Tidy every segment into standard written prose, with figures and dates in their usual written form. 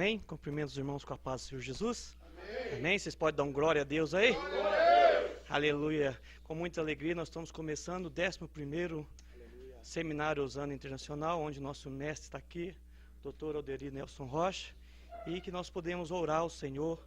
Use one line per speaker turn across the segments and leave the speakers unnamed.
Amém? Cumprimento os irmãos com a paz do Senhor Jesus. Amém? Vocês podem dar um glória a Deus aí? Aleluia. Com muita alegria nós estamos começando o 11º Seminário Osana Internacional, onde nosso mestre está aqui, Dr. Alderi Nelson Rocha, e que nós podemos orar ao Senhor,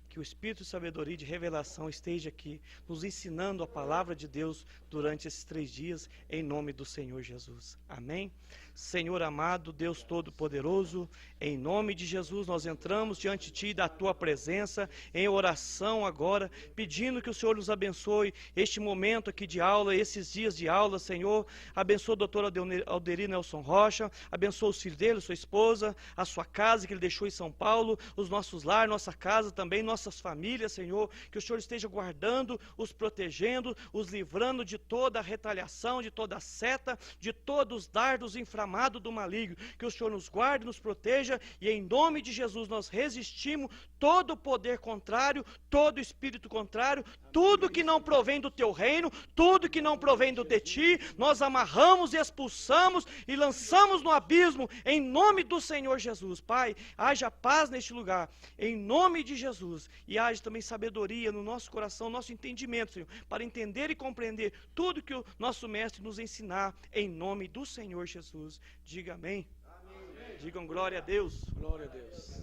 que o Espírito de sabedoria e de revelação esteja aqui, nos ensinando a palavra de Deus durante esses 3 dias, em nome do Senhor Jesus. Amém? Senhor amado, Deus Todo-Poderoso, em nome de Jesus nós entramos diante de Ti, da Tua presença, em oração agora, pedindo que o Senhor nos abençoe este momento aqui de aula, esses dias de aula, Senhor. Abençoa o doutor Alderi Nelson Rocha, abençoa os filhos dele, sua esposa, a sua casa que ele deixou em São Paulo, os nossos lares, nossa casa também, nossas famílias, Senhor. Que o Senhor esteja guardando, os protegendo, os livrando de toda a retaliação, de toda a seta, de todos os dardos inflamados do maligno. Que o Senhor nos guarde, nos proteja, e em nome de Jesus nós resistimos todo o poder contrário, todo espírito contrário, tudo que não provém do Teu reino, tudo que não provém de Ti, nós amarramos e expulsamos e lançamos no abismo, em nome do Senhor Jesus. Pai, haja paz neste lugar, em nome de Jesus, e haja também sabedoria no nosso coração, nosso entendimento, Senhor, para entender e compreender tudo que o nosso mestre nos ensinar, em nome do Senhor Jesus. Diga amém. Amém. Digam glória a Deus.
Glória a Deus.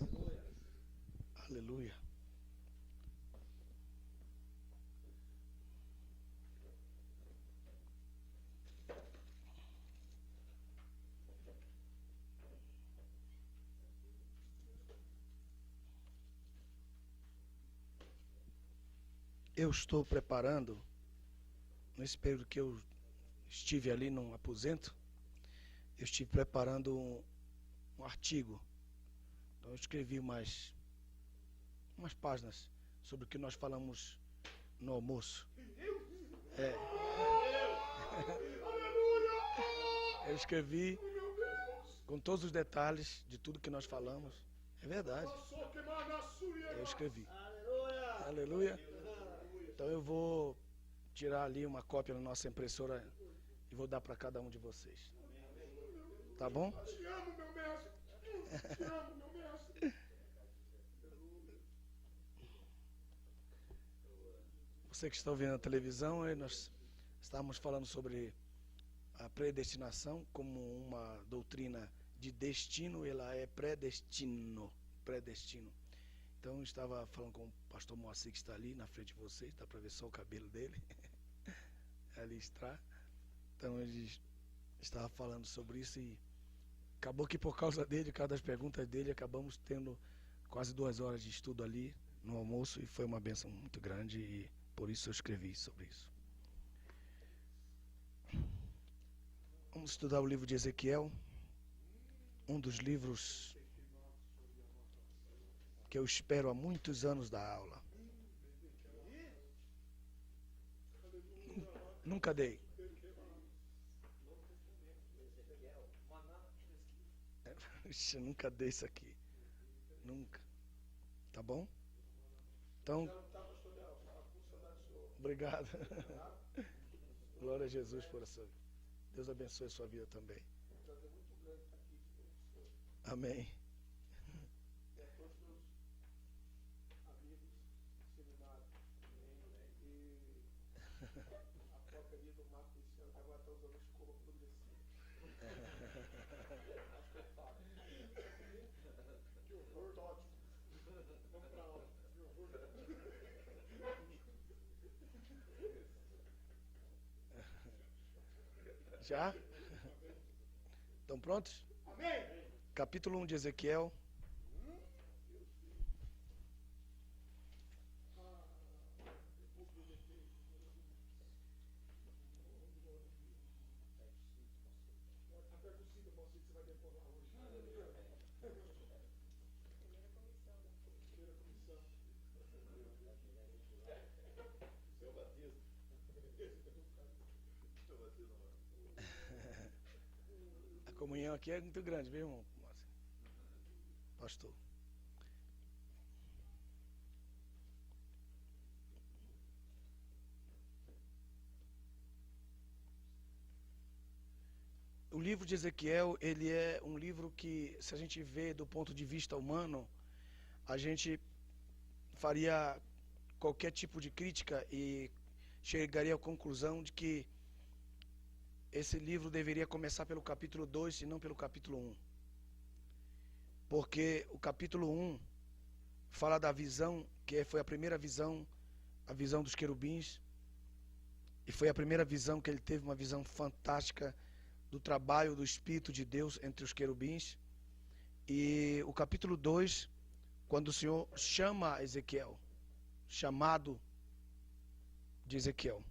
Aleluia. Eu estou preparando, nesse período que eu estive ali num aposento, eu estive preparando um artigo. Então eu escrevi umas páginas sobre o que nós falamos no almoço. Eu escrevi com todos os detalhes de tudo que nós falamos. É verdade. Eu escrevi. Aleluia. Então eu vou tirar ali uma cópia na nossa impressora e vou dar para cada um de vocês. Tá bom?
Te amo, meu mestre. Te amo, meu mestre.
Você que está ouvindo na televisão, nós estávamos falando sobre a predestinação como uma doutrina de destino. Ela é predestino. Então eu estava falando com o pastor Moacir, que está ali na frente de vocês, dá para ver só o cabelo dele. Ali está. Então ele estava falando sobre isso e acabou que por causa dele, por causa das perguntas dele, acabamos tendo quase 2 horas de estudo ali no almoço, e foi uma bênção muito grande, e por isso eu escrevi sobre isso. Vamos estudar o livro de Ezequiel, um dos livros que eu espero há muitos anos da aula. Nunca dei. Ixi, nunca dei isso aqui. Nunca. Tá bom? Então, obrigado. Glória a Jesus por essa. Deus abençoe a sua vida também. Amém. Já? Estão prontos?
Amém.
Capítulo 1 de Ezequiel. A comunhão aqui é muito grande, viu, irmão? Pastor. O livro de Ezequiel, ele é um livro que, se a gente vê do ponto de vista humano, a gente faria qualquer tipo de crítica e chegaria à conclusão de que esse livro deveria começar pelo capítulo 2 e não pelo capítulo 1. Porque o capítulo 1 fala da visão, que foi a primeira visão, a visão dos querubins, e foi a primeira visão que ele teve, uma visão fantástica do trabalho do Espírito de Deus entre os querubins. E o capítulo 2, quando o Senhor chama Ezequiel, chamado de Ezequiel.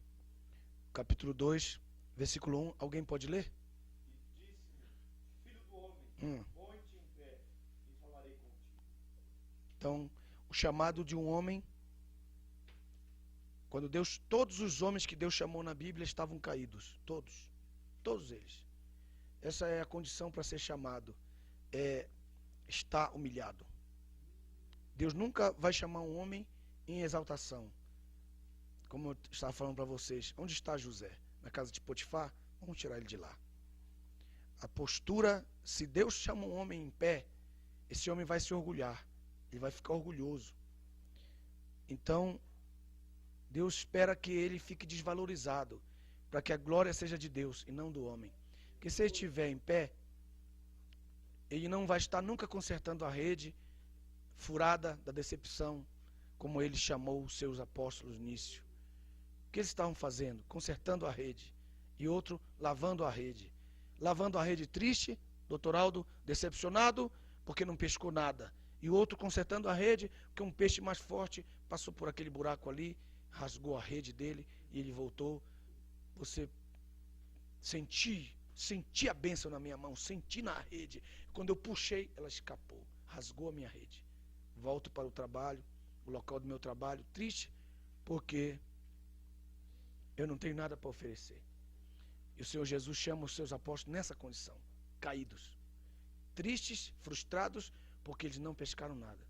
Capítulo 2, versículo 1, alguém pode ler?
E disse-me, filho do homem, põe-te em pé e falarei contigo.
Então, o chamado de um homem, quando Deus, todos os homens que Deus chamou na Bíblia estavam caídos, todos eles. Essa é a condição para ser chamado, é estar humilhado. Deus nunca vai chamar um homem em exaltação. Como eu estava falando para vocês, onde está José? Na casa de Potifar? Vamos tirar ele de lá. A postura, se Deus chama um homem em pé, esse homem vai se orgulhar, ele vai ficar orgulhoso. Então, Deus espera que ele fique desvalorizado, para que a glória seja de Deus e não do homem. Porque se ele estiver em pé, ele não vai estar nunca consertando a rede furada da decepção, como ele chamou os seus apóstolos no início. O que eles estavam fazendo? Consertando a rede. E outro, lavando a rede. Lavando a rede triste, doutor Aldo, decepcionado, porque não pescou nada. E o outro consertando a rede, porque um peixe mais forte passou por aquele buraco ali, rasgou a rede dele e ele voltou. Você senti a bênção na minha mão, senti na rede. Quando eu puxei, ela escapou, rasgou a minha rede. Volto para o trabalho, o local do meu trabalho, triste, porque eu não tenho nada para oferecer. E o Senhor Jesus chama os seus apóstolos nessa condição, caídos, tristes, frustrados, porque eles não pescaram nada.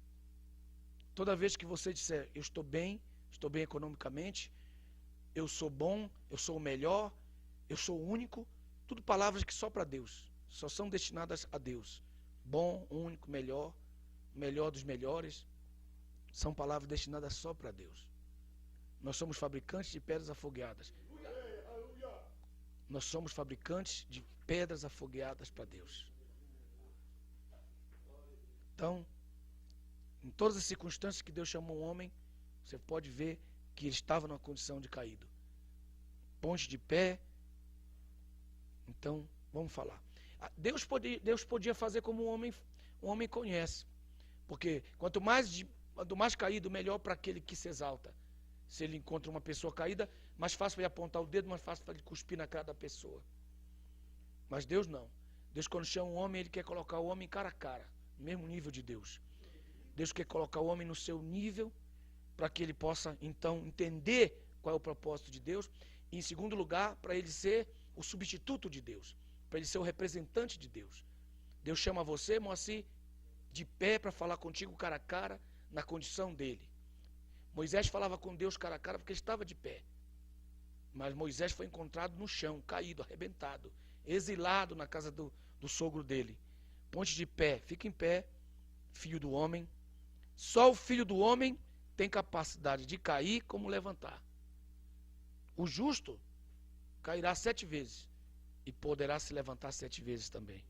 Toda vez que você disser, eu estou bem economicamente, eu sou bom, eu sou o melhor, eu sou o único, tudo palavras que só para Deus, só são destinadas a Deus. Bom, único, melhor, melhor dos melhores, são palavras destinadas só para Deus. Nós somos fabricantes de pedras afogueadas. Nós somos fabricantes de pedras afogueadas para Deus. Então, em todas as circunstâncias que Deus chamou um homem, você pode ver que ele estava numa condição de caído. Ponte de pé. Então, vamos falar. Deus podia fazer como um homem conhece. Porque quanto mais caído, melhor para aquele que se exalta. Se ele encontra uma pessoa caída, mais fácil para ele apontar o dedo, mais fácil para ele cuspir na cara da pessoa. Mas Deus não. Deus, quando chama um homem, ele quer colocar o homem cara a cara, no mesmo nível de Deus. Deus quer colocar o homem no seu nível, para que ele possa, então, entender qual é o propósito de Deus. E, em segundo lugar, para ele ser o substituto de Deus, para ele ser o representante de Deus. Deus chama você, Moacir, de pé para falar contigo cara a cara, na condição dele. Moisés falava com Deus cara a cara porque ele estava de pé. Mas Moisés foi encontrado no chão, caído, arrebentado, exilado na casa do sogro dele. Ponte de pé, fica em pé, filho do homem. Só o filho do homem tem capacidade de cair como levantar. O justo cairá 7 vezes e poderá se levantar 7 vezes também.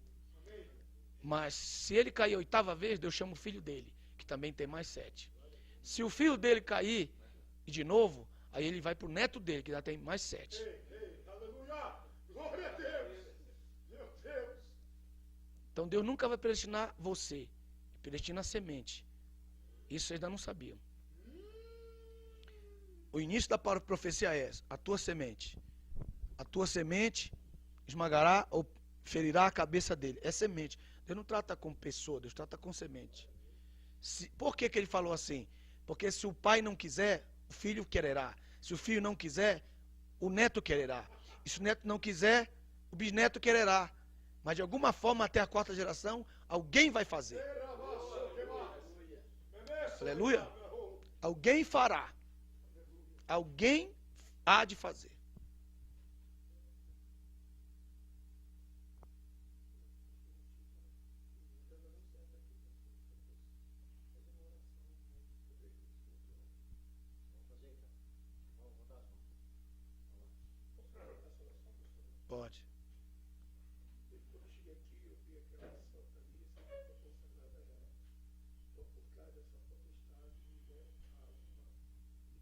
Mas se ele cair a 8ª vez, Deus chama o filho dele, que também tem mais 7. Se o filho dele cair, e de novo, aí ele vai para o neto dele, que já tem mais 7.
Aleluia! Glória a Deus! Meu Deus!
Então Deus nunca vai predestinar você, ele predestina a semente. Isso vocês ainda não sabiam. O início da profecia é essa, a tua semente. A tua semente esmagará ou ferirá a cabeça dele. É semente. Deus não trata com pessoa, Deus trata com semente. Por que ele falou assim? Porque se o pai não quiser, o filho quererá. Se o filho não quiser, o neto quererá. E se o neto não quiser, o bisneto quererá. Mas de alguma forma, até a 4ª geração, alguém vai fazer. Aleluia. Alguém fará. Alguém há de fazer.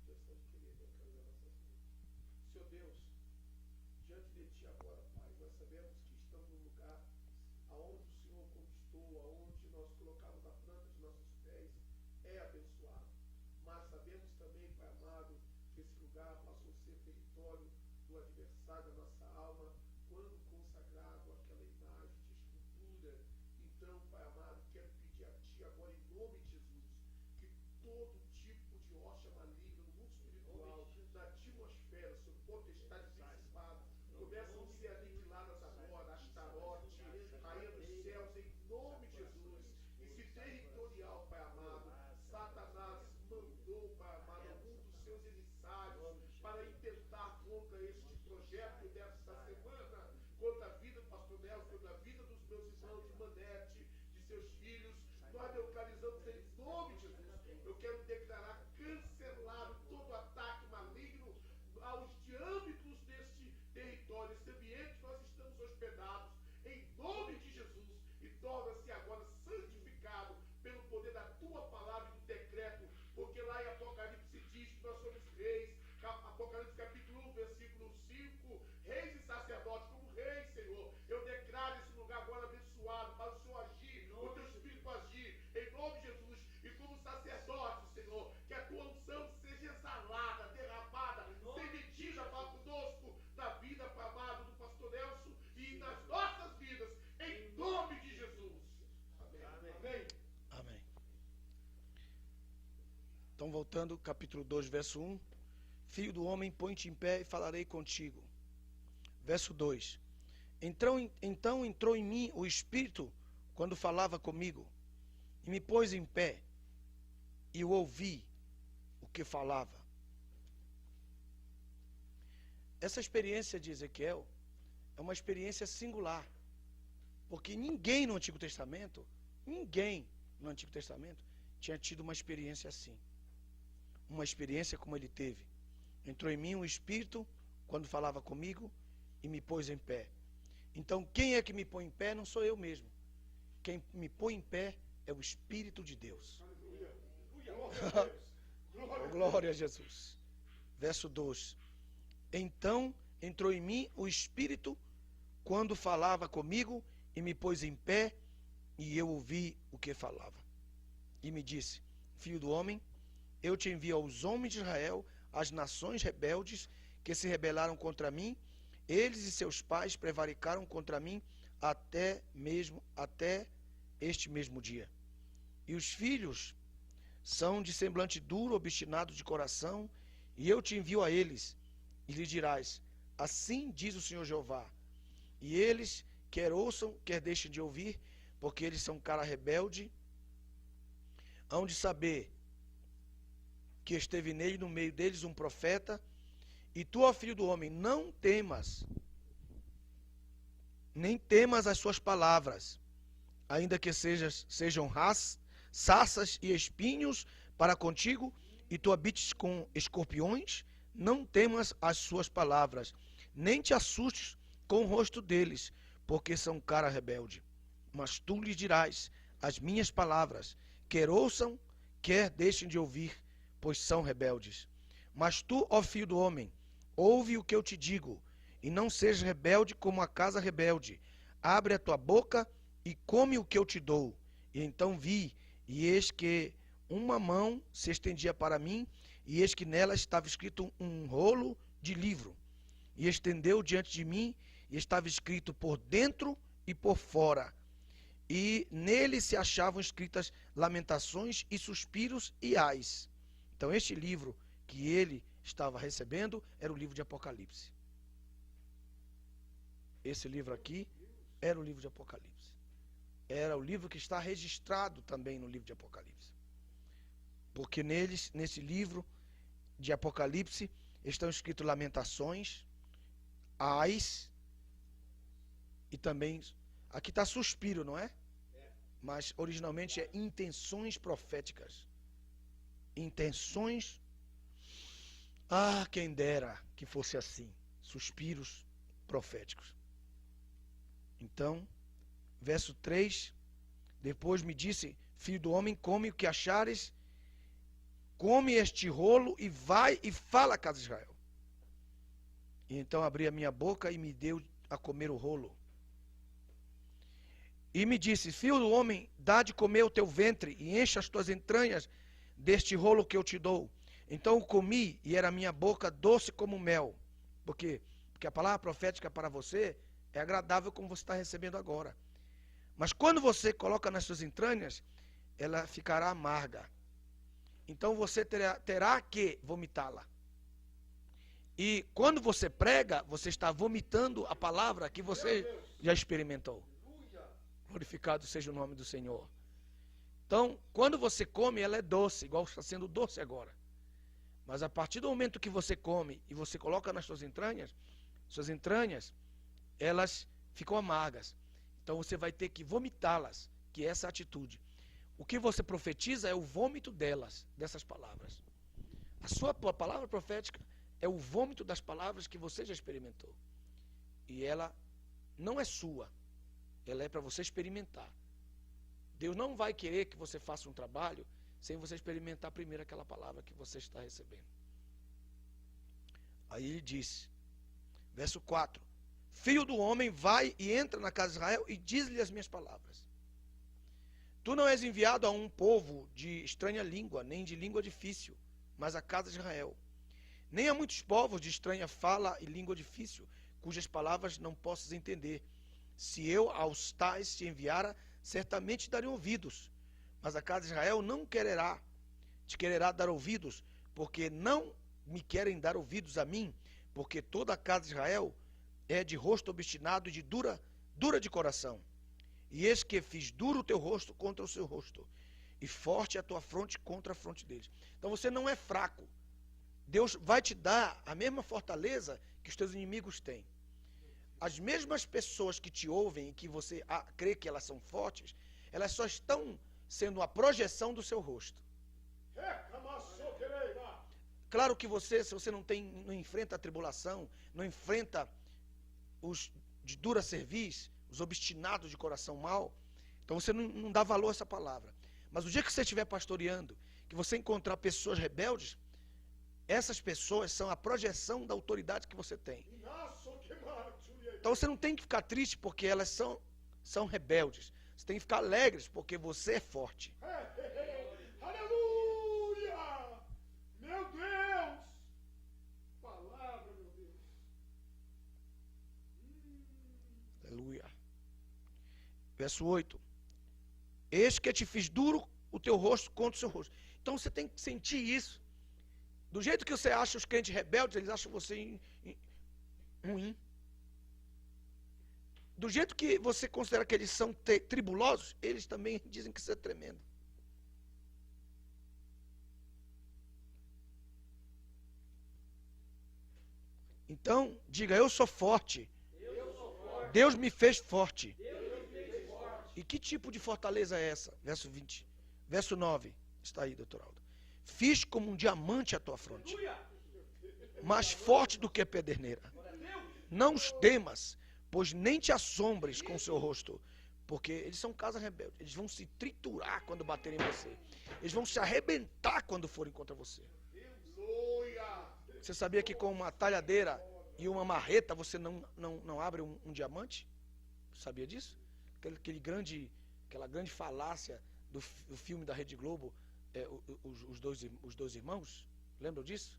manifestação de querer através das nossas vidas. Senhor Deus, diante de Ti agora, Pai, nós sabemos que estamos num lugar aonde o Senhor conquistou, aonde nós colocamos a planta de nossos pés, é abençoado. Mas sabemos também, Pai amado, que esse lugar passou a ser território do adversário da nossa alma, quando consagrado àquela imagem de escultura. Então, Pai amado, quero pedir a Ti agora, em nome de Jesus, que todo tipo de rocha maligna no mundo espiritual, na atmosfera, sob potestade principado, começam a ser aniquiladas agora, Astarote, rainha dos céus, em nome de Jesus. E se territorial, Pai amado, Satanás mandou, Pai amado, algum dos seus emissários para intentar contra este projeto desta semana, contra a vida do pastor Nelson, contra a vida dos meus irmãos de Manete, de seus filhos, nós neutralizamos em nome de Jesus. Eu quero declarar cancelado todo ataque maligno aos diâmetros deste território, esse ambiente que nós estamos hospedados, em nome de Jesus, e torna-se agora santificado pelo poder da Tua palavra e do decreto, porque lá em Apocalipse diz que nós somos reis, Apocalipse capítulo 1, versículo 5, reis e sacerdotes, como reis, Senhor. Eu declaro esse lugar agora abençoado, para o Senhor agir, o Teu Espírito agir, em nome de Jesus, e como sacerdote, Senhor, que a Tua unção seja exalada, derramada, sem medida para conosco, na vida, Pai amado, do pastor Nelson e nas nossas vidas, em nome de Jesus. Amém. Amém.
Amém. Então, voltando, capítulo 2, verso 1. Filho do homem, põe-te em pé e falarei contigo. Verso 2. Então entrou em mim o Espírito quando falava comigo, e me pôs em pé, e eu ouvi o que falava. Essa experiência de Ezequiel é uma experiência singular, porque ninguém no Antigo Testamento tinha tido uma experiência assim. Uma experiência como ele teve. Entrou em mim um Espírito quando falava comigo e me pôs em pé. Então, quem é que me põe em pé? Não sou eu mesmo. Quem me põe em pé é o Espírito de Deus. Glória a Jesus. Verso 2. Então entrou em mim o Espírito quando falava comigo e me pôs em pé, e eu ouvi o que falava. E me disse: Filho do homem, eu te envio aos homens de Israel, às nações rebeldes que se rebelaram contra mim. Eles e seus pais prevaricaram contra mim até este mesmo dia. E os filhos são de semblante duro, obstinados de coração, e eu te envio a eles, e lhe dirás: assim diz o Senhor Jeová. E eles, quer ouçam, quer deixem de ouvir, porque eles são cara rebelde, hão de saber que esteve nele, no meio deles, um profeta. E tu, ó filho do homem, não temas, nem temas as suas palavras, ainda que sejam sarças e espinhos para contigo, e tu habites com escorpiões. Não temas as suas palavras, nem te assustes com o rosto deles, porque são cara rebelde. Mas tu lhes dirás as minhas palavras, quer ouçam, quer deixem de ouvir, pois são rebeldes. Mas tu, ó filho do homem, ouve o que eu te digo, e não sejas rebelde como a casa rebelde. Abre a tua boca e come o que eu te dou. E então vi, e eis que uma mão se estendia para mim, e eis que nela estava escrito um rolo de livro. E estendeu diante de mim, e estava escrito por dentro e por fora. E nele se achavam escritas lamentações e suspiros e ais. Então este livro que ele estava recebendo era o livro de Apocalipse. Esse livro aqui era o livro de Apocalipse. Era o livro que está registrado também no livro de Apocalipse. Porque nesse livro de Apocalipse estão escritas lamentações, ais, e também, aqui está suspiro, não é? Mas originalmente é intenções proféticas. Intenções, quem dera que fosse assim, suspiros proféticos. Então, verso 3, depois me disse: filho do homem, come o que achares come este rolo e vai e fala à casa de Israel. E então abri a minha boca e me deu a comer o rolo. E me disse, filho do homem, dá de comer o teu ventre e enche as tuas entranhas deste rolo que eu te dou. Então eu comi e era a minha boca doce como mel. Por quê? Porque a palavra profética para você é agradável como você está recebendo agora. Mas quando você coloca nas suas entranhas, ela ficará amarga. Então você terá que vomitá-la. E quando você prega, você está vomitando a palavra que você já experimentou. Glorificado seja o nome do Senhor. Então, quando você come, ela é doce, igual está sendo doce agora. Mas a partir do momento que você come e você coloca nas suas entranhas, elas ficam amargas. Então você vai ter que vomitá-las, que é essa atitude. O que você profetiza é o vômito delas, dessas palavras. A sua palavra profética é o vômito das palavras que você já experimentou. E ela não é sua, ela é para você experimentar. Deus não vai querer que você faça um trabalho sem você experimentar primeiro aquela palavra que você está recebendo. Aí ele disse, verso 4, filho do homem, vai e entra na casa de Israel e diz-lhe as minhas palavras. Tu não és enviado a um povo de estranha língua, nem de língua difícil, mas a casa de Israel. Nem a muitos povos de estranha fala e língua difícil, cujas palavras não possas entender. Se eu aos tais te enviara, certamente darei ouvidos. Mas a casa de Israel não te quererá dar ouvidos, porque não me querem dar ouvidos a mim, porque toda a casa de Israel é de rosto obstinado e de dura de coração. E eis que fiz duro o teu rosto contra o seu rosto, e forte a tua fronte contra a fronte deles. Então você não é fraco. Deus vai te dar a mesma fortaleza que os teus inimigos têm. As mesmas pessoas que te ouvem e que você crê que elas são fortes, elas só estão sendo a projeção do seu rosto. Claro que se você não enfrenta a tribulação, não enfrenta os de dura cerviz, os obstinados de coração mau, então você não dá valor a essa palavra. Mas o dia que você estiver pastoreando, que você encontrar pessoas rebeldes, essas pessoas são a projeção da autoridade que você tem. Então você não tem que ficar triste porque elas são rebeldes. Você tem que ficar alegre porque você é forte.
Aleluia! Meu Deus! Palavra, meu Deus.
Aleluia. Verso 8. Eis que te fiz duro o teu rosto contra o seu rosto. Então você tem que sentir isso. Do jeito que você acha os crentes rebeldes, eles acham você ruim. Do jeito que você considera que eles são tribulosos, eles também dizem que você é tremendo. Então, diga, eu sou forte. Deus me fez forte. E que tipo de fortaleza é essa? Verso 20. Verso 9. Está aí, doutor Aldo. Fiz como um diamante a tua fronte, mais forte do que a pederneira. Não os temas, pois nem te assombres com o seu rosto, porque eles são casa rebelde. Eles vão se triturar quando baterem em você. Eles vão se arrebentar quando forem contra você. Você sabia que com uma talhadeira e uma marreta você não abre um diamante? Sabia disso? Aquela grande falácia do filme da Rede Globo, os dois irmãos. Lembram disso?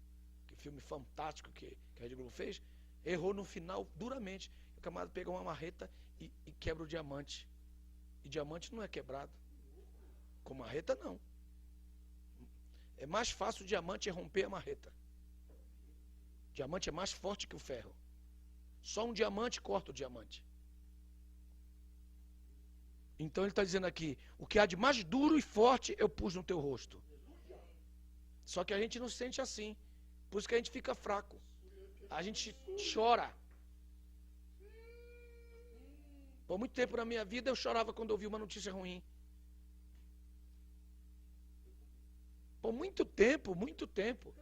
Que filme fantástico que a Rede Globo fez. Errou no final duramente. O camarada pega uma marreta e quebra o diamante. E diamante não é quebrado. Com marreta não. É mais fácil o diamante romper a marreta. O diamante é mais forte que o ferro. Só um diamante corta o diamante. Então ele está dizendo aqui, o que há de mais duro e forte eu pus no teu rosto. Só que a gente não se sente assim. Por isso que a gente fica fraco. A gente chora. Por muito tempo na minha vida eu chorava quando ouvi uma notícia ruim. Por muito tempo, muito tempo.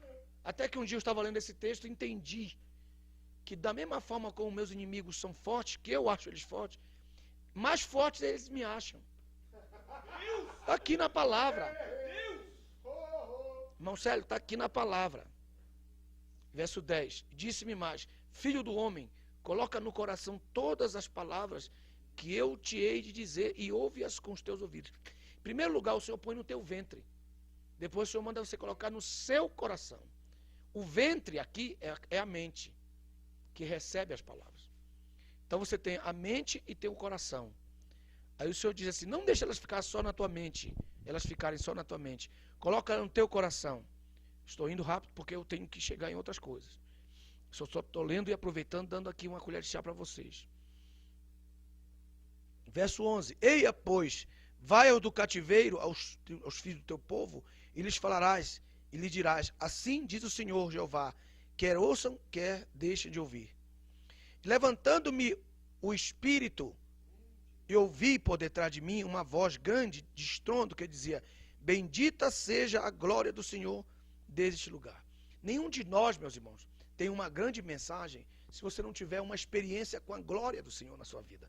Até que um dia eu estava lendo esse texto e entendi que da mesma forma como meus inimigos são fortes, que eu acho eles fortes, mais fortes eles me acham. Aqui na palavra. Irmão Célio, está aqui na palavra. Verso 10. Disse-me mais: filho do homem, coloca no coração todas as palavras que eu te hei de dizer e ouve-as com os teus ouvidos. Em primeiro lugar, o Senhor põe no teu ventre. Depois o Senhor manda você colocar no seu coração. O ventre aqui é a mente, que recebe as palavras. Então você tem a mente e tem o coração. Aí o Senhor diz assim: não deixa elas ficar só na tua mente, elas ficarem só na tua mente. Coloca no teu coração. Estou indo rápido porque eu tenho que chegar em outras coisas. Só estou lendo e aproveitando, dando aqui uma colher de chá para vocês. Verso 11. Eia, pois, vai ao do cativeiro, aos filhos do teu povo, e lhes falarás, e lhe dirás: assim diz o Senhor Jeová, quer ouçam, quer deixem de ouvir. Levantando-me o espírito, e ouvi por detrás de mim uma voz grande de estrondo que dizia: bendita seja a glória do Senhor deste lugar. Nenhum de nós, meus irmãos, tem uma grande mensagem se você não tiver uma experiência com a glória do Senhor na sua vida.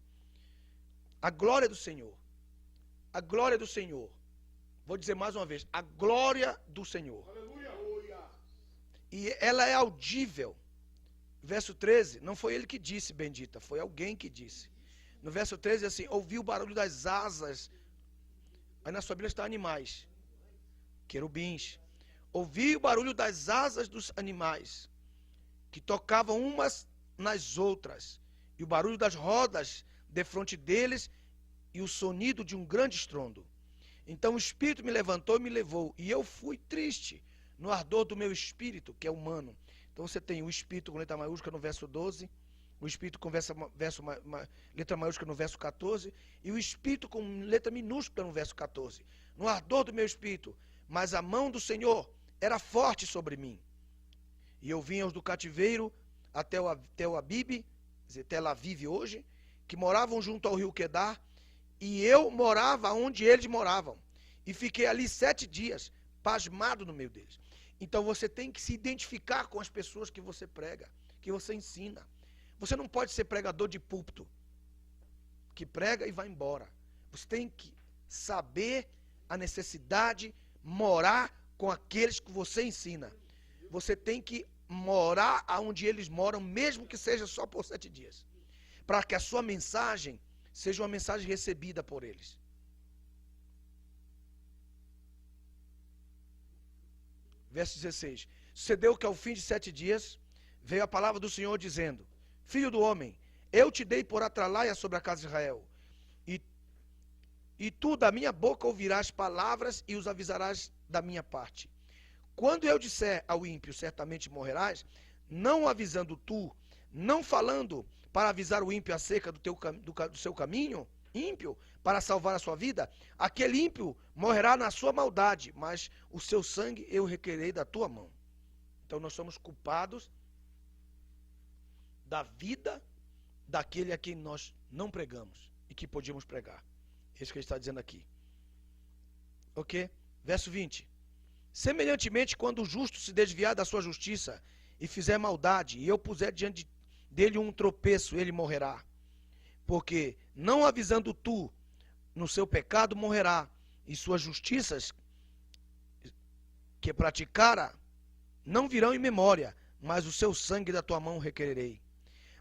A glória do Senhor. A glória do Senhor. Vou dizer mais uma vez: a glória do Senhor.
Aleluia.
E ela é audível. Verso 13, não foi ele que disse bendita, foi alguém que disse. No verso 13 assim: ouvi o barulho das asas. Aí na sua Bíblia está animais, querubins. Ouvi o barulho das asas dos animais, que tocavam umas nas outras, e o barulho das rodas defronte deles, e o sonido de um grande estrondo. Então o Espírito me levantou e me levou, e eu fui triste no ardor do meu espírito, que é humano. Então você tem o Espírito com letra maiúscula no verso 12, o Espírito com letra maiúscula no verso 14, e o Espírito com letra minúscula no verso 14. No ardor do meu espírito, mas a mão do Senhor era forte sobre mim. E eu vinha os do cativeiro até o Abibe, dizer, Tel Aviv hoje, que moravam junto ao rio Quedar, e eu morava onde eles moravam. E fiquei ali 7 dias, pasmado no meio deles. Então você tem que se identificar com as pessoas que você prega, que você ensina. Você não pode ser pregador de púlpito, que prega e vai embora. Você tem que saber a necessidade, morar com aqueles que você ensina. Você tem que morar onde eles moram, mesmo que seja só por 7 dias. Para que a sua mensagem seja uma mensagem recebida por eles. Verso 16. Sucedeu que ao fim de 7 dias, veio a palavra do Senhor dizendo: filho do homem, eu te dei por atralaia sobre a casa de Israel, e tu da minha boca ouvirás palavras e os avisarás da minha parte. Quando eu disser ao ímpio, certamente morrerás, não avisando tu, não falando para avisar o ímpio acerca do seu caminho, ímpio, para salvar a sua vida, aquele ímpio morrerá na sua maldade, mas o seu sangue eu requerei da tua mão. Então nós somos culpados da vida daquele a quem nós não pregamos e que podíamos pregar. É isso que ele está dizendo aqui. Ok? Verso 20. Semelhantemente, quando o justo se desviar da sua justiça e fizer maldade, e eu puser diante dele um tropeço, ele morrerá. Porque, não avisando tu, no seu pecado morrerá, e suas justiças que praticara não virão em memória, mas o seu sangue da tua mão requererei.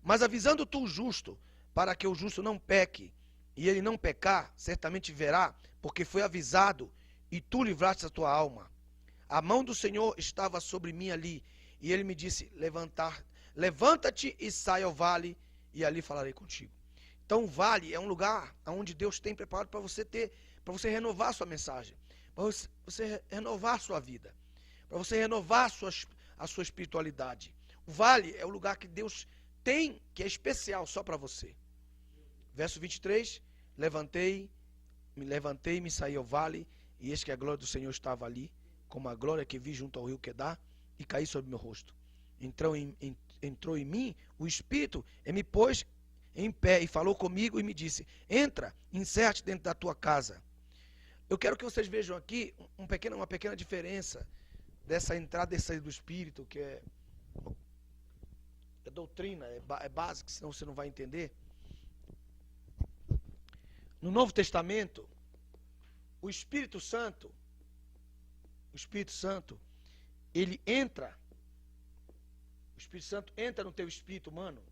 Mas avisando tu o justo, para que o justo não peque, e ele não pecar, certamente verá, porque foi avisado, e tu livraste a tua alma. A mão do Senhor estava sobre mim ali, e ele me disse: levanta-te e sai ao vale, e ali falarei contigo. Então o vale é um lugar onde Deus tem preparado para você renovar a sua mensagem, para você renovar a sua vida, para você renovar a sua espiritualidade. O vale é o lugar que Deus tem, que é especial só para você. Verso 23, me levantei e me saí ao vale, e eis que a glória do Senhor estava ali, como a glória que vi junto ao rio Quedar, e caí sobre meu rosto. Entrou em mim o Espírito, e me pôs em pé, e falou comigo, e me disse: entra, inserte dentro da tua casa. Eu quero que vocês vejam aqui uma pequena diferença dessa entrada e saída do Espírito, que é doutrina, é básica, senão você não vai entender. No Novo Testamento, o Espírito Santo, ele entra, o Espírito Santo entra no teu espírito humano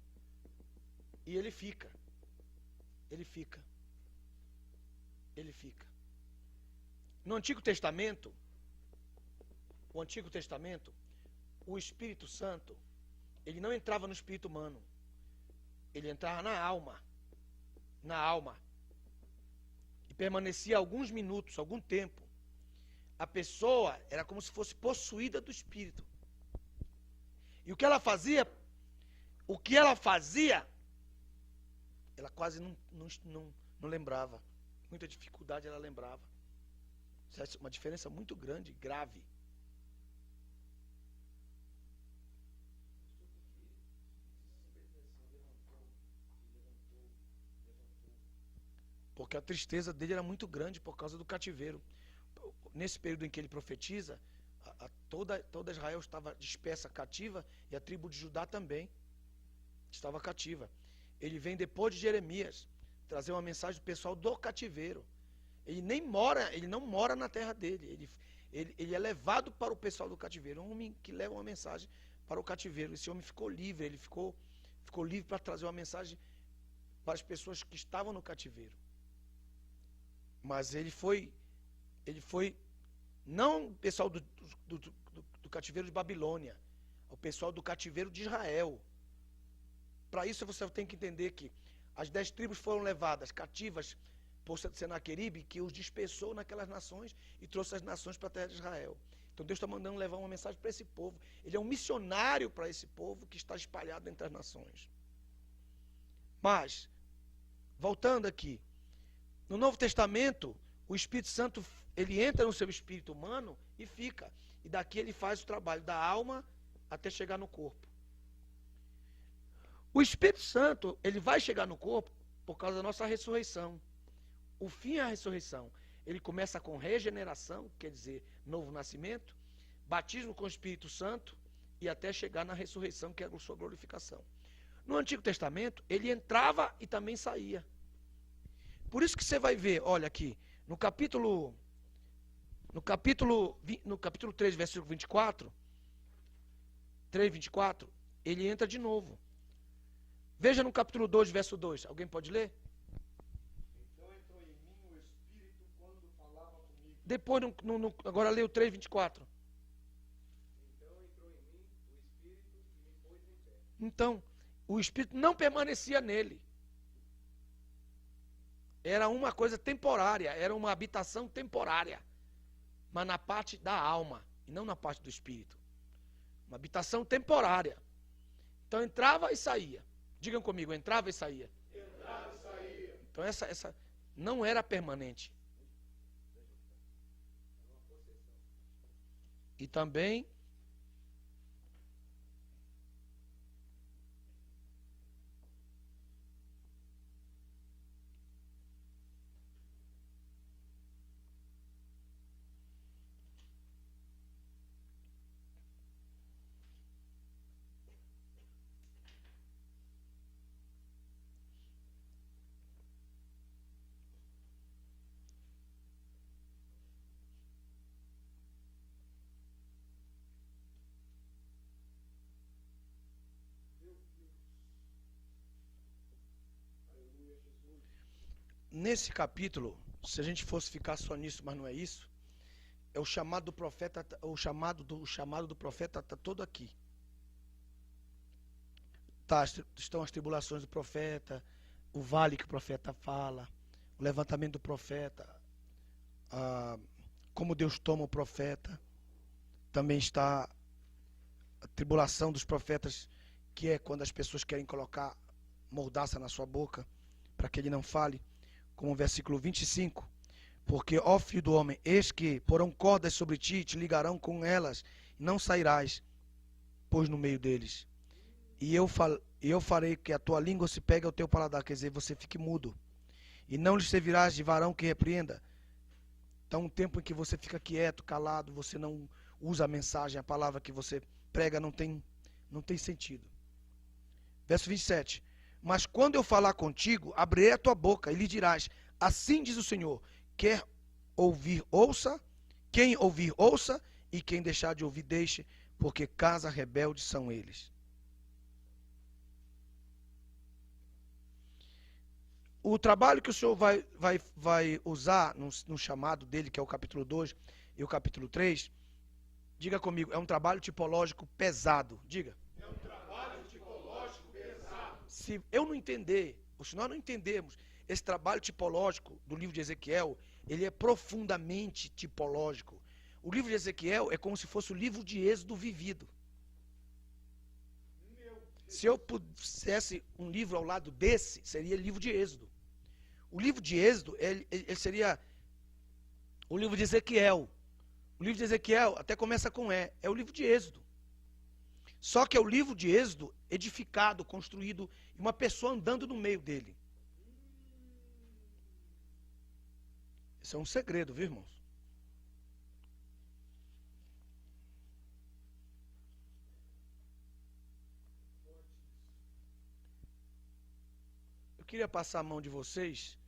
e ele fica. Ele fica. Ele fica. No Antigo Testamento, o Espírito Santo, ele não entrava no espírito humano. Ele entrava na alma. Na alma. E permanecia alguns minutos, algum tempo. A pessoa era como se fosse possuída do Espírito. E o que ela fazia, ela quase não lembrava. Muita dificuldade ela lembrava. Isso é uma diferença muito grande, grave. Porque a tristeza dele era muito grande por causa do cativeiro. Nesse período em que ele profetiza, toda Israel estava dispersa, cativa, e a tribo de Judá também estava cativa. Ele vem depois de Jeremias trazer uma mensagem do pessoal do cativeiro. Ele não mora na terra dele. Ele é levado para o pessoal do cativeiro. Um homem que leva uma mensagem para o cativeiro. Esse homem ficou livre. Ele ficou livre para trazer uma mensagem para as pessoas que estavam no cativeiro. Mas ele foi não o pessoal do cativeiro de Babilônia, o pessoal do cativeiro de Israel. Para isso você tem que entender que as 10 tribos foram levadas cativas por Senaqueribe, que os dispersou naquelas nações e trouxe as nações para a terra de Israel. Então Deus está mandando levar uma mensagem para esse povo. Ele é um missionário para esse povo que está espalhado entre as nações. Mas, voltando aqui, no Novo Testamento, o Espírito Santo, ele entra no seu espírito humano e fica. E daqui ele faz o trabalho da alma até chegar no corpo. O Espírito Santo, ele vai chegar no corpo por causa da nossa ressurreição. O fim é a ressurreição. Ele começa com regeneração, quer dizer, novo nascimento, batismo com o Espírito Santo e até chegar na ressurreição, que é a sua glorificação. No Antigo Testamento, ele entrava e também saía. Por isso que você vai ver, olha aqui, no capítulo 3, versículo 24, 3:24, ele entra de novo. Veja no capítulo 2, verso 2. Alguém pode ler?
Então entrou em mim o Espírito quando falava comigo.
Depois, agora lê o 3:24.
Então entrou em mim o Espírito e me pôs em pé.
Então, o Espírito não permanecia nele. Era uma coisa temporária, era uma habitação temporária. Mas na parte da alma, e não na parte do Espírito. Uma habitação temporária. Então entrava e saía. Digam comigo, entrava e saía.
Entrava e saía.
Então essa não era permanente. E também nesse capítulo, se a gente fosse ficar só nisso, mas não é isso, é o chamado do profeta, chamado do profeta está todo aqui. Estão as tribulações do profeta, o vale que o profeta fala, o levantamento do profeta, como Deus toma o profeta. Também está a tribulação dos profetas, que é quando as pessoas querem colocar mordaça na sua boca, para que ele não fale. Como o versículo 25, porque, ó filho do homem, eis que porão cordas sobre ti, te ligarão com elas, e não sairás, pois no meio deles. E eu farei que a tua língua se pegue ao teu paladar, quer dizer, você fique mudo, e não lhes servirás de varão que repreenda. Então, um tempo em que você fica quieto, calado, você não usa a mensagem, a palavra que você prega não tem sentido. Verso 27. Mas quando eu falar contigo, abrirei a tua boca e lhe dirás, assim diz o Senhor, quem ouvir, ouça, e quem deixar de ouvir, deixe, porque casa rebelde são eles. O trabalho que o Senhor vai usar no chamado dele, que é o capítulo 2 e o capítulo 3, diga comigo, é um trabalho tipológico pesado. Diga.
É um trabalho tipológico pesado.
Se eu não entender, ou se nós não entendermos esse trabalho tipológico do livro de Ezequiel, ele é profundamente tipológico. O livro de Ezequiel é como se fosse o livro de Êxodo vivido. Se eu pusesse um livro ao lado desse, seria livro de Êxodo. O livro de Êxodo, ele seria o livro de Ezequiel. O livro de Ezequiel até começa com é o livro de Êxodo. Só que é o livro de Êxodo edificado, construído, e uma pessoa andando no meio dele. Isso é um segredo, viu, irmãos? Eu queria passar a mão de vocês,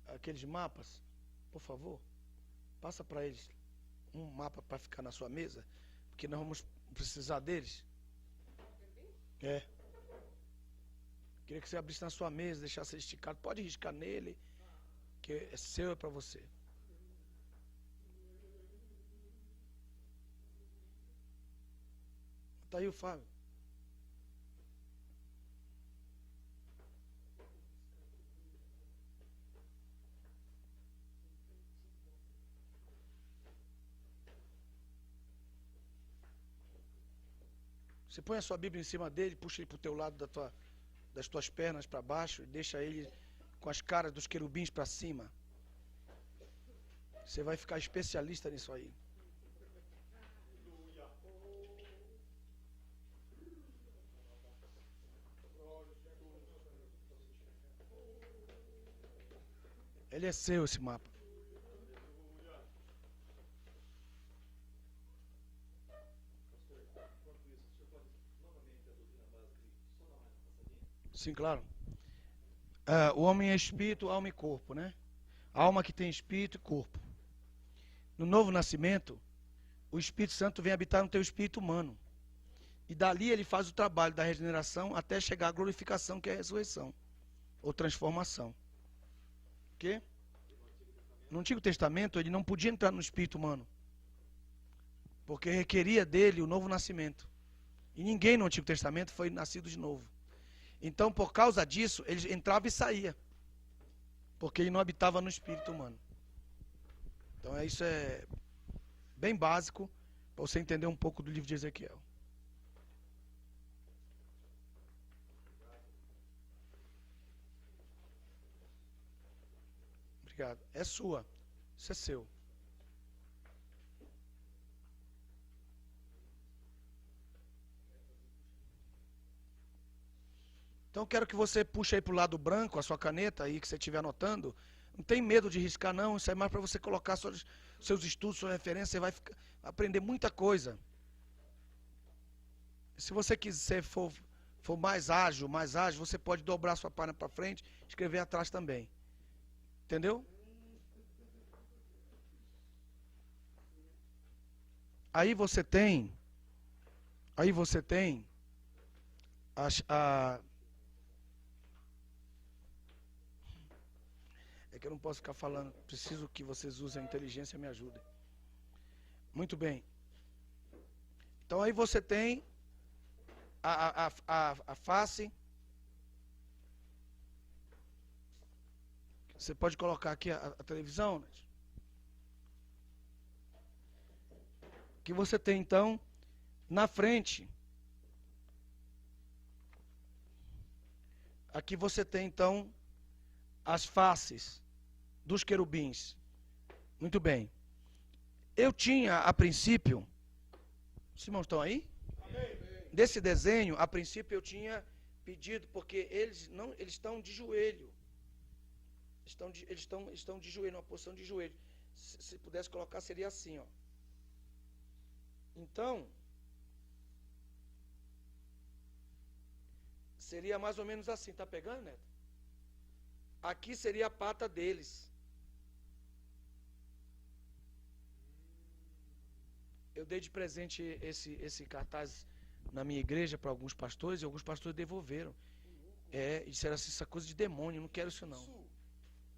aqueles mapas, por favor. Passa para eles um mapa para ficar na sua mesa, porque nós vamos precisar deles. Queria que você abrisse na sua mesa, deixasse ele esticado. Pode riscar nele, que é seu, é para você. Tá aí o Fábio. Você põe a sua Bíblia em cima dele, puxa ele para o teu lado das tuas pernas para baixo e deixa ele com as caras dos querubins para cima. Você vai ficar especialista nisso aí. Ele é seu, esse mapa. Sim, claro. O homem é espírito, alma e corpo, né? Alma que tem espírito e corpo. No novo nascimento, o Espírito Santo vem habitar no teu espírito humano. E dali ele faz o trabalho da regeneração até chegar à glorificação, que é a ressurreição. Ou transformação. Ok? No Antigo Testamento, ele não podia entrar no espírito humano. Porque requeria dele o novo nascimento. E ninguém no Antigo Testamento foi nascido de novo. Então, por causa disso, ele entrava e saía. Porque ele não habitava no espírito humano. Então, isso é bem básico para você entender um pouco do livro de Ezequiel. Obrigado. É sua. Isso é seu. Então eu quero que você puxe aí para o lado branco a sua caneta aí que você estiver anotando. Não tem medo de riscar não, isso é mais para você colocar seus estudos, sua referência, você vai aprender muita coisa. Se você quiser for mais ágil, você pode dobrar sua página para frente e escrever atrás também. Entendeu? Aí você tem é que eu não posso ficar falando, preciso que vocês usem a inteligência e me ajudem. Muito bem. Então aí você tem a face. Você pode colocar aqui a televisão, né? Que você tem então na frente. Aqui você tem então as faces dos querubins. Muito bem. Eu tinha a princípio, os irmãos estão aí? Amém. Desse desenho, a princípio eu tinha pedido, porque eles estão de joelho. Eles estão de joelho, numa posição de joelho. Se pudesse colocar, seria assim, ó. Então, seria mais ou menos assim. Tá pegando, Neto? Aqui seria a pata deles. eu dei de presente esse cartaz na minha igreja para alguns pastores, e alguns pastores devolveram. E disseram assim, essa coisa de demônio, não quero isso não.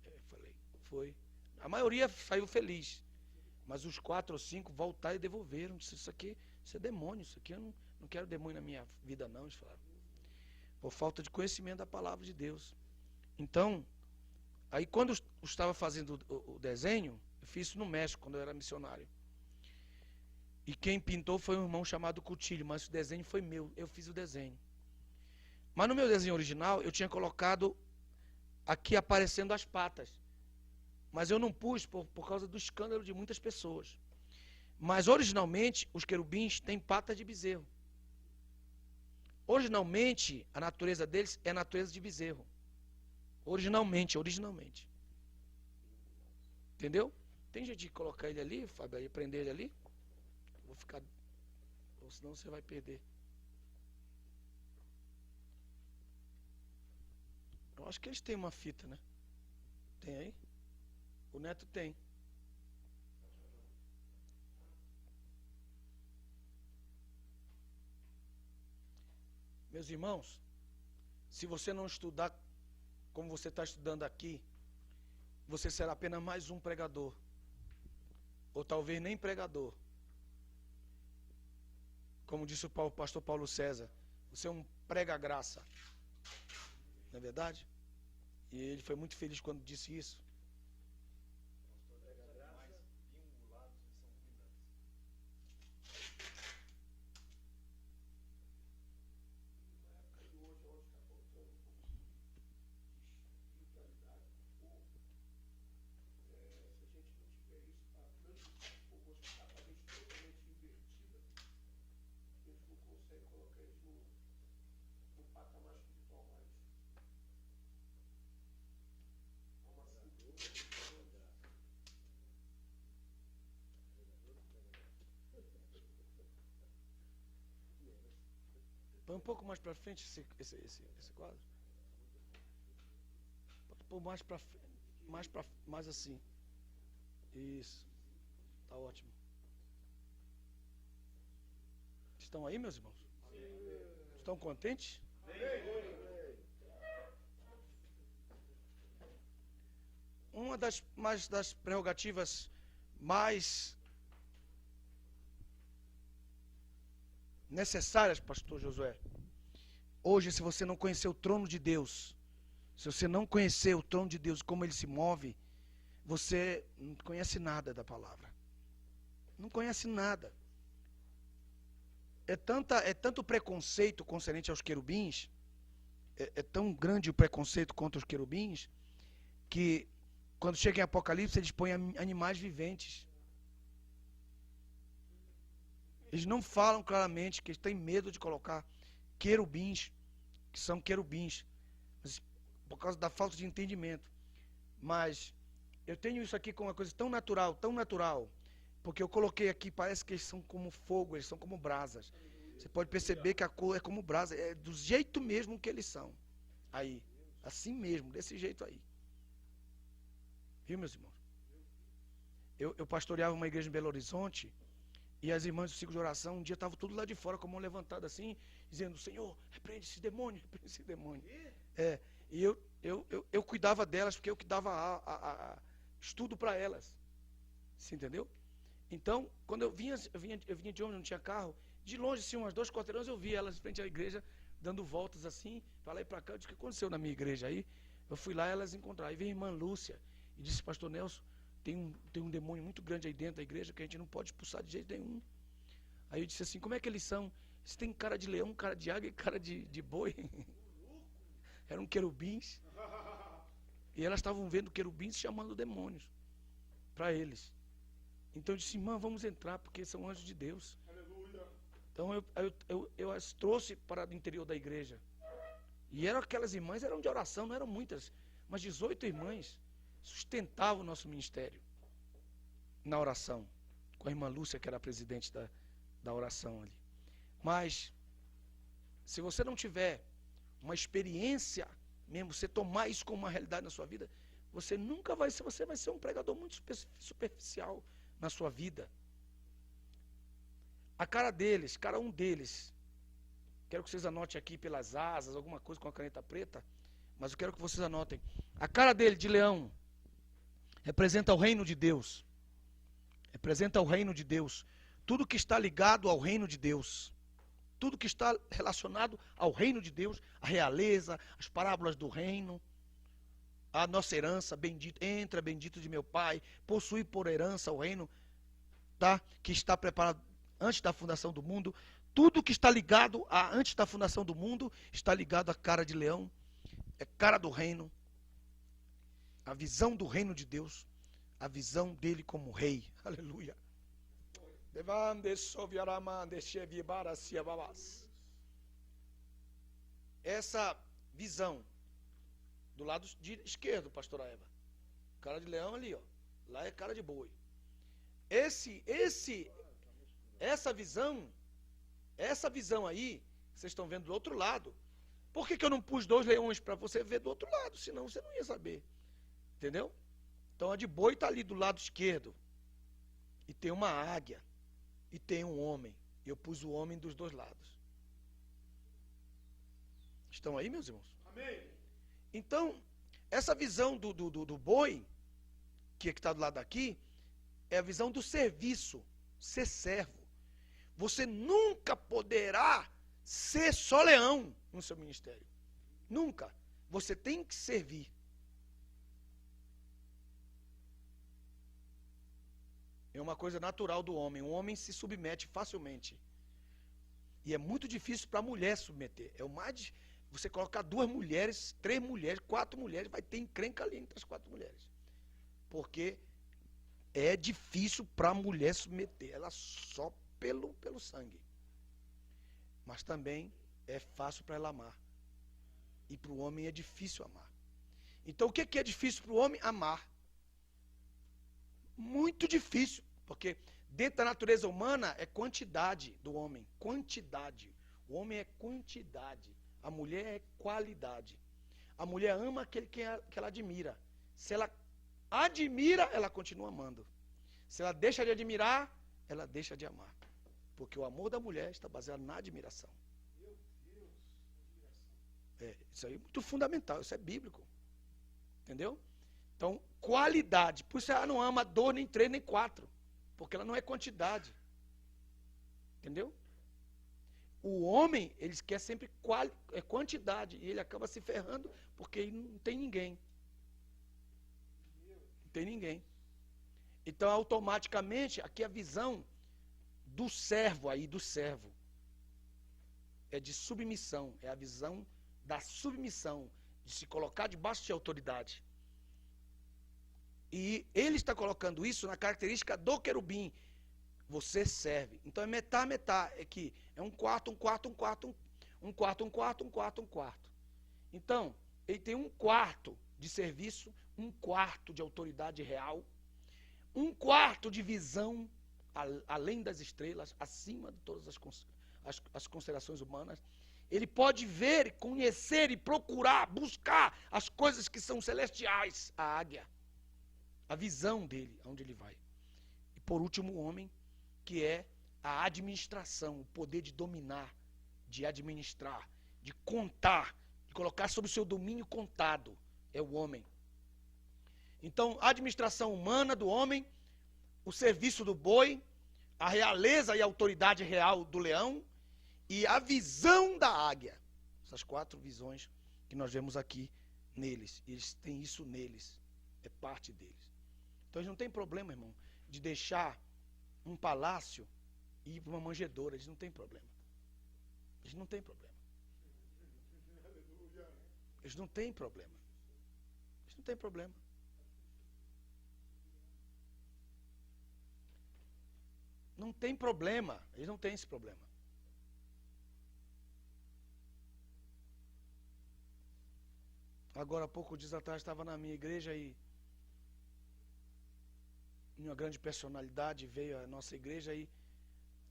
Eu falei, foi. A maioria saiu feliz. Mas os 4 ou 5 voltaram e devolveram. Disse, isso é demônio, isso aqui eu não quero demônio na minha vida não, eles falaram. Por falta de conhecimento da palavra de Deus. Então, aí quando eu estava fazendo o desenho, eu fiz isso no México, quando eu era missionário. E quem pintou foi um irmão chamado Cutilho, mas o desenho foi meu, eu fiz o desenho. Mas no meu desenho original, eu tinha colocado aqui aparecendo as patas. Mas eu não pus por causa do escândalo de muitas pessoas. Mas originalmente, os querubins têm patas de bezerro. Originalmente, a natureza deles é a natureza de bezerro. Originalmente. Entendeu? Tem jeito de colocar ele ali, Fábio, aí prender ele ali? Vou ficar... Ou senão você vai perder. Eu acho que eles têm uma fita, né? Tem aí? O Neto tem. Meus irmãos, se você não estudar como você está estudando aqui, você será apenas mais um pregador. Ou talvez nem pregador. Como disse o pastor Paulo César, você é um prega-graça. Não é verdade? E ele foi muito feliz quando disse isso. Põe um pouco mais para frente esse quadro. Pode pôr mais para frente, mais assim. Isso. Tá ótimo. Estão aí, meus irmãos? Estão contentes? Uma das prerrogativas mais necessárias, pastor Josué. Hoje, se você não conhecer o trono de Deus, se você não conhecer o trono de Deus, como ele se move, você não conhece nada da palavra. Não conhece nada. É tanto preconceito concernente aos querubins, é tão grande o preconceito contra os querubins, que quando chega em Apocalipse, eles põem animais viventes. Eles não falam claramente que eles têm medo de colocar querubins, que são querubins, por causa da falta de entendimento. Mas eu tenho isso aqui com uma coisa tão natural, porque eu coloquei aqui, parece que eles são como fogo, eles são como brasas. Você pode perceber que a cor é como brasa, é do jeito mesmo que eles são. Aí, assim mesmo, desse jeito aí. Viu, meus irmãos? Eu pastoreava uma igreja em Belo Horizonte, e as irmãs do ciclo de oração, um dia estavam tudo lá de fora, com a mão levantada assim, dizendo, Senhor, repreende esse demônio, repreende esse demônio. E eu cuidava delas, porque eu que dava estudo para elas. Você entendeu? Então, quando eu vinha de onde não tinha carro, de longe, assim, umas 2 quarteirões, eu via elas em frente à igreja, dando voltas assim, para lá e para cá. Eu disse, o que aconteceu na minha igreja? Aí eu fui lá e elas encontraram. Aí veio a irmã Lúcia e disse, pastor Nelson, tem um demônio muito grande aí dentro da igreja que a gente não pode expulsar de jeito nenhum. Aí eu disse assim, como é que eles são? Eles têm cara de leão, cara de águia e cara de boi. Eram querubins. E elas estavam vendo querubins chamando demônios para eles. Então eu disse, irmã, vamos entrar, porque são anjos de Deus. Então eu as trouxe para o interior da igreja. E aquelas irmãs eram de oração, não eram muitas, mas 18 irmãs sustentavam o nosso ministério na oração, com a irmã Lúcia, que era a presidente da oração ali. Mas, se você não tiver uma experiência mesmo, você tomar isso como uma realidade na sua vida, você nunca vai ser, você vai ser um pregador muito superficial na sua vida. A cara deles, cada um deles. Quero que vocês anotem aqui pelas asas, alguma coisa com a caneta preta. Mas eu quero que vocês anotem. A cara dele, de leão, representa o reino de Deus. Representa o reino de Deus. Tudo que está ligado ao reino de Deus. Tudo que está relacionado ao reino de Deus. A realeza, as parábolas do reino. A nossa herança, bendito, entra, bendito de meu Pai. Possui por herança o reino, tá? Que está preparado antes da fundação do mundo. Tudo que está ligado a antes da fundação do mundo está ligado à cara de leão. É cara do reino. A visão do reino de Deus. A visão dele como rei. Aleluia. Essa visão do lado esquerdo, pastora Eva. Cara de leão ali, ó. Lá é cara de boi. Essa visão aí, vocês estão vendo do outro lado. Por que eu não pus 2 leões para você ver do outro lado? Senão você não ia saber. Entendeu? Então a de boi está ali do lado esquerdo. E tem uma águia. E tem um homem. Eu pus o homem dos 2 lados. Estão aí, meus irmãos?
Amém.
Então, essa visão do boi, que está do lado daqui, é a visão do serviço. Ser servo. Você nunca poderá ser só leão no seu ministério. Nunca. Você tem que servir. É uma coisa natural do homem. O homem se submete facilmente. E é muito difícil para a mulher submeter. É o mais. Você colocar 2 mulheres, 3 mulheres, 4 mulheres, vai ter encrenca ali entre as 4 mulheres. Porque é difícil para a mulher submeter. Ela só pelo sangue. Mas também é fácil para ela amar. E para o homem é difícil amar. Então o que é difícil para o homem? Amar. Muito difícil. Porque dentro da natureza humana é quantidade do homem. Quantidade. O homem é quantidade. A mulher é qualidade. A mulher ama aquele que ela admira. Se ela admira, ela continua amando. Se ela deixa de admirar, ela deixa de amar. Porque o amor da mulher está baseado na admiração.
Meu Deus, admiração.
Isso aí é muito fundamental, isso é bíblico. Entendeu? Então, qualidade. Por isso ela não ama 2, nem 3, nem 4. Porque ela não é quantidade. Entendeu? O homem, ele quer sempre quantidade. E ele acaba se ferrando porque ele não tem ninguém. Não tem ninguém. Então, automaticamente, aqui a visão do servo aí, do servo, é de submissão. É a visão da submissão, de se colocar debaixo de autoridade. E ele está colocando isso na característica do querubim. Você serve. Então é metá. É que é um quarto. Então, ele tem um quarto de serviço, um quarto de autoridade real, um quarto de visão além das estrelas, acima de todas as considerações humanas. Ele pode ver, conhecer e procurar, buscar as coisas que são celestiais, a águia. A visão dele, aonde ele vai. E por último, o homem, que é a administração, o poder de dominar, de administrar, de contar, de colocar sob o seu domínio contado, é o homem. Então, a administração humana do homem, o serviço do boi, a realeza e a autoridade real do leão e a visão da águia. Essas 4 visões que nós vemos aqui neles. Eles têm isso neles. É parte deles. Então eles não têm problema, irmão, de deixar um palácio e ir para uma manjedoura. Eles não têm problema. Eles não têm problema. Eles não têm problema. Eles não têm problema. Não tem problema. Eles não têm esse problema. Agora há pouco dias atrás estava na minha igreja e uma grande personalidade veio à nossa igreja e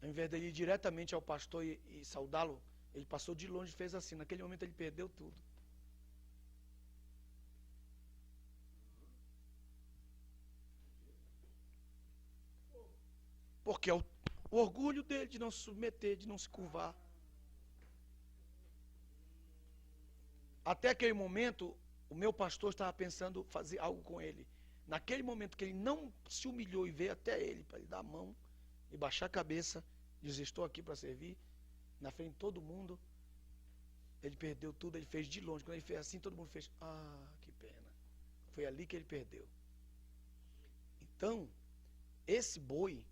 ao invés dele ir diretamente ao pastor e saudá-lo, ele passou de longe e fez assim. Naquele momento ele perdeu tudo. Porque O orgulho dele de não se submeter, de não se curvar. Até aquele momento, o meu pastor estava pensando fazer algo com ele. Naquele momento que ele não se humilhou e veio até ele, para ele dar a mão e baixar a cabeça, dizer, estou aqui para servir, na frente de todo mundo, ele perdeu tudo, ele fez de longe. Quando ele fez assim, todo mundo fez, que pena. Foi ali que ele perdeu. Então, esse boi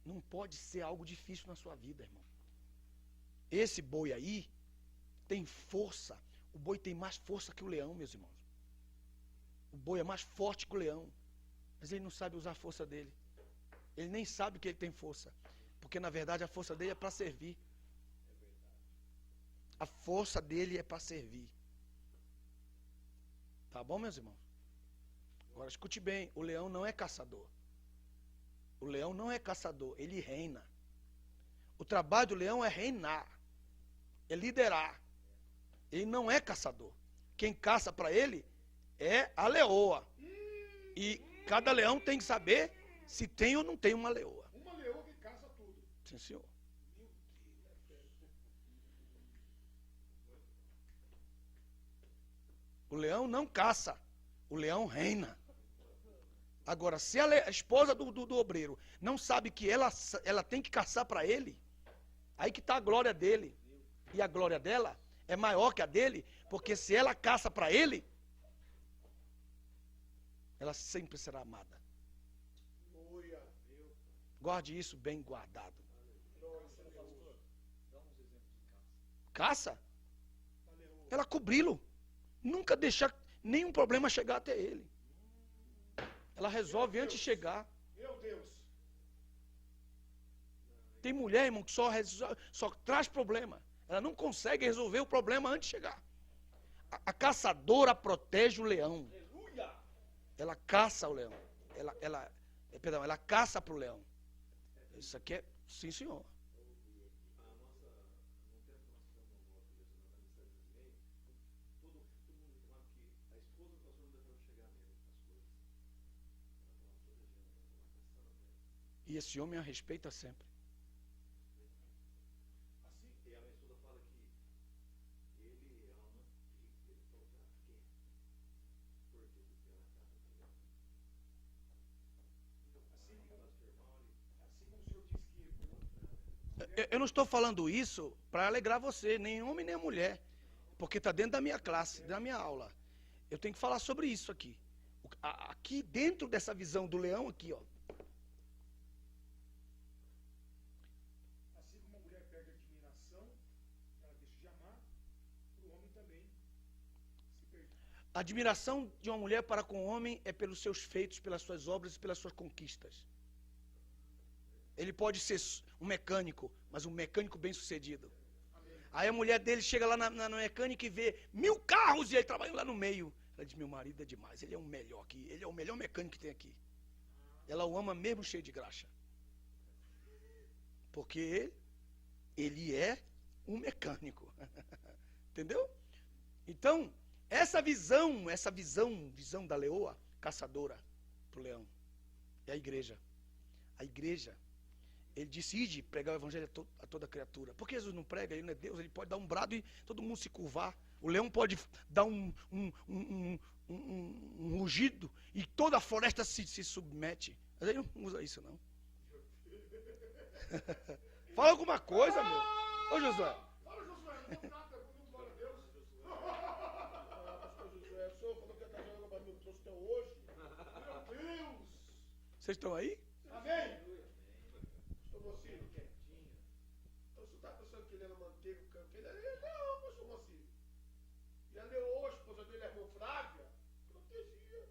não pode ser algo difícil na sua vida, irmão. Esse boi aí tem força. O boi tem mais força que o leão, meus irmãos. O boi é mais forte que o leão. Mas ele não sabe usar a força dele. Ele nem sabe que ele tem força. Porque na verdade a força dele é para servir. A força dele é para servir. Tá bom, meus irmãos? Agora escute bem, o leão não é caçador. O leão não é caçador, ele reina. O trabalho do leão é reinar, é liderar. Ele não é caçador. Quem caça para ele é a leoa. E cada leão tem que saber se tem ou não tem uma leoa.
Uma leoa que caça tudo.
Sim, senhor. O leão não caça, o leão reina. Agora, se a esposa do obreiro não sabe que ela tem que caçar para ele, aí que está a glória dele. E a glória dela é maior que a dele, porque se ela caça para ele, ela sempre será amada. Guarde isso bem guardado. Caça? Ela cobri-lo. Nunca deixar nenhum problema chegar até ele. Ela resolve antes de chegar.
Meu Deus.
Tem mulher, irmão, que só traz problema. Ela não consegue resolver o problema antes de chegar. A caçadora protege o leão.
Aleluia.
Ela caça o leão. Ela caça para o leão. Isso aqui é, sim, senhor. E esse homem a respeita sempre.
Assim, e a minha esposa fala que ele ama e ele falou que ela quer. Por quê? Porque ela casa também. Então, assim como o senhor disse que...
Eu não estou falando isso para alegrar você, nem homem nem mulher. Porque está dentro da minha classe, da minha aula. Eu tenho que falar sobre isso aqui. Aqui dentro dessa visão do leão aqui, ó.
Assim como a mulher perde a admiração, ela deixa de amar, o homem também se perde.
A admiração de uma mulher para com o homem é pelos seus feitos, pelas suas obras e pelas suas conquistas. Ele pode ser um mecânico, mas um mecânico bem sucedido. Aí a mulher dele chega lá na mecânica e vê 1000 carros e ele trabalha lá no meio. Ela diz, meu marido é demais, ele é o melhor aqui, ele é o melhor mecânico que tem aqui. Ela o ama mesmo cheio de graxa. Porque ele é um mecânico. Entendeu? Então, essa visão da leoa, caçadora para o leão, é a igreja. A igreja, ele disse, ide pregar o evangelho a toda criatura. Por que Jesus não prega? Ele não é Deus, ele pode dar um brado e todo mundo se curvar. O leão pode dar um rugido e toda a floresta se submete. Mas ele não usa isso, não. Fala alguma coisa, meu. Ô, Josué.
Fala, Josué, não tem nada, não glória a Deus. Pastor Josué, o senhor falou que ia trazer água para mim, eu trouxe até hoje. Meu Deus.
Vocês estão aí?
Amém? Pastor Mocílio. Então, você está pensando que ele era manteiga, que ele era leão, pastor Mocílio. E a leoa, a esposa dele, a irmã Flávia, protegia.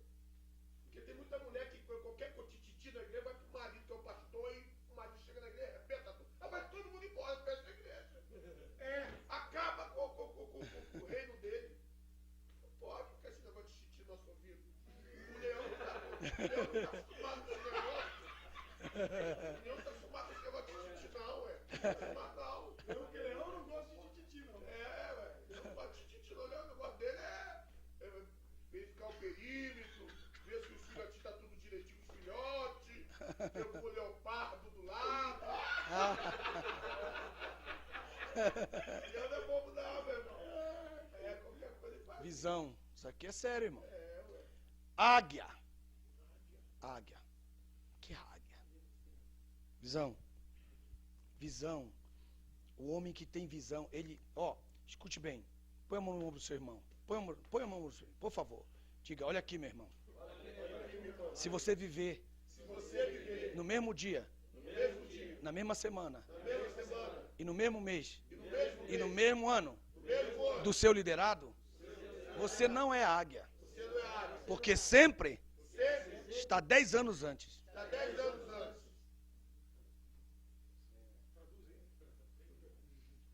Porque tem muita mulher que qualquer cotititi na igreja vai pro marido, que é o pastor, e o marido chega na igreja, arrebenta tudo. Vai todo mundo embora, fecha a igreja. Acaba com o reino dele. Não pode ficar esse negócio de titi na sua vida. O leão não tá acostumado com esse negócio. O leão tá acostumado com esse negócio de titi, não, ué. Não tá acostumado, não. Porque leão não gosta de titi, não. Ué. Leão não gosta de titi, não. O negócio dele é verificar o perímetro, ver se os filhotes tá tudo direitinho com os filhotes, ver como o leopardo do lado. Visão não é bobo não, meu irmão. É, qualquer coisa ele faz.
Visão. Isso aqui é sério, irmão. Águia. Águia. Que águia? Visão. Visão. O homem que tem visão, ele... Ó, escute bem. Põe a mão no ombro do seu irmão. Põe a mão no seu irmão, por favor. Diga, olha aqui, meu irmão. Se você viver no mesmo dia, na mesma semana, e no mesmo mês, e no mesmo ano do seu liderado, você não é águia. Porque sempre está 10 anos antes.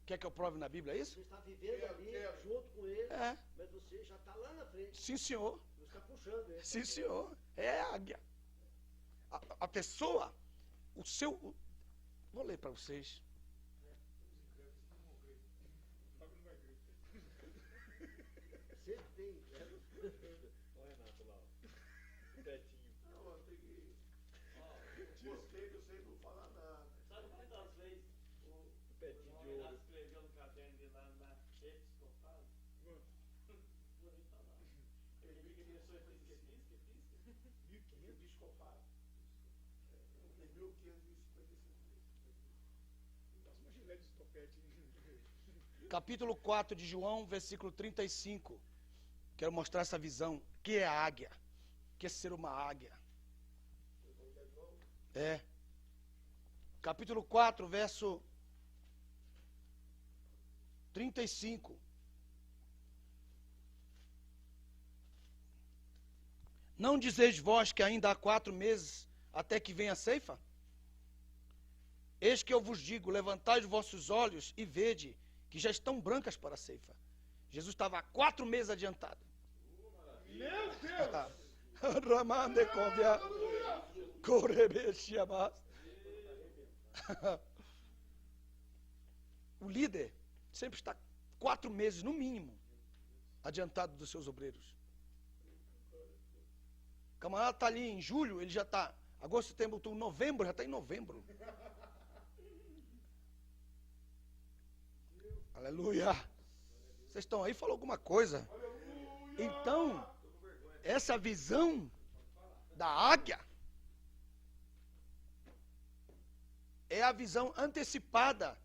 Quer que eu prove na Bíblia isso?
Você está vivendo ali junto com ele,
É.
mas você já está lá na frente.
Sim, senhor.
Você está puxando ele.
Sim, senhor. É águia. A pessoa, o seu... Vou ler para vocês.
Sempre tem, né?
Olha o Renato lá, o Betinho.
Não, tem que... Gostei que eu sei não falar nada.
Sabe quantas vezes
O Betinho de
Renato
ouro.
escreveu no caderno dele lá na episcopal? Vou nem falar. Ele viu que ele só pisca.
Episcopado. Em 1555.
Uma gilete de topete.
Capítulo 4 de João, versículo 35. Quero mostrar essa visão. Que é a águia? Que é ser uma águia? É. Capítulo 4, verso 35. Não dizeis vós que ainda há 4 meses até que venha a ceifa? Eis que eu vos digo, levantai os vossos olhos e vede que já estão brancas para a ceifa. Jesus estava há 4 meses adiantado.
Meu Deus!
Ramande covia, corebexiamas. O líder sempre está 4 meses, no mínimo, adiantado dos seus obreiros. O camarada está ali em julho, ele já está. Agosto, setembro, outubro, novembro, já está em novembro. Aleluia. Vocês estão aí? Falou alguma coisa? Então, essa visão da águia é a visão antecipada.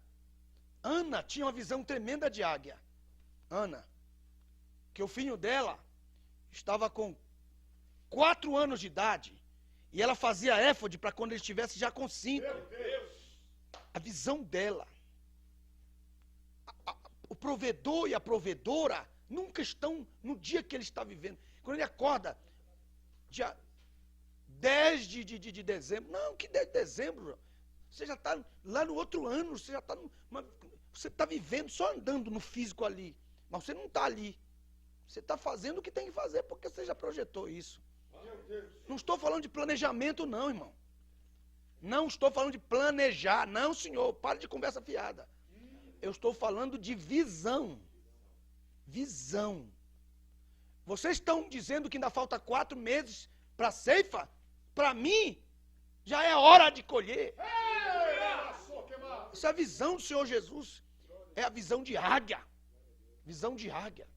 Ana tinha uma visão tremenda de águia. Ana, que o filho dela estava com 4 anos de idade e ela fazia éfode para quando ele estivesse já com 5. A visão dela. O provedor e a provedora nunca estão no dia que ele está vivendo. Quando ele acorda, dia 10 de dezembro. Não, que 10 de dezembro? Você já está lá no outro ano, você já está você está vivendo, só andando no físico ali. Mas você não está ali. Você está fazendo o que tem que fazer, porque você já projetou isso. Não estou falando de planejamento, não, irmão. Não estou falando de planejar. Não, senhor, pare de conversa fiada. Eu estou falando de visão. Visão. Vocês estão dizendo que ainda falta 4 meses para a ceifa? Para mim, já é hora de colher. Essa é a visão do Senhor Jesus. É a visão de águia. Visão de águia.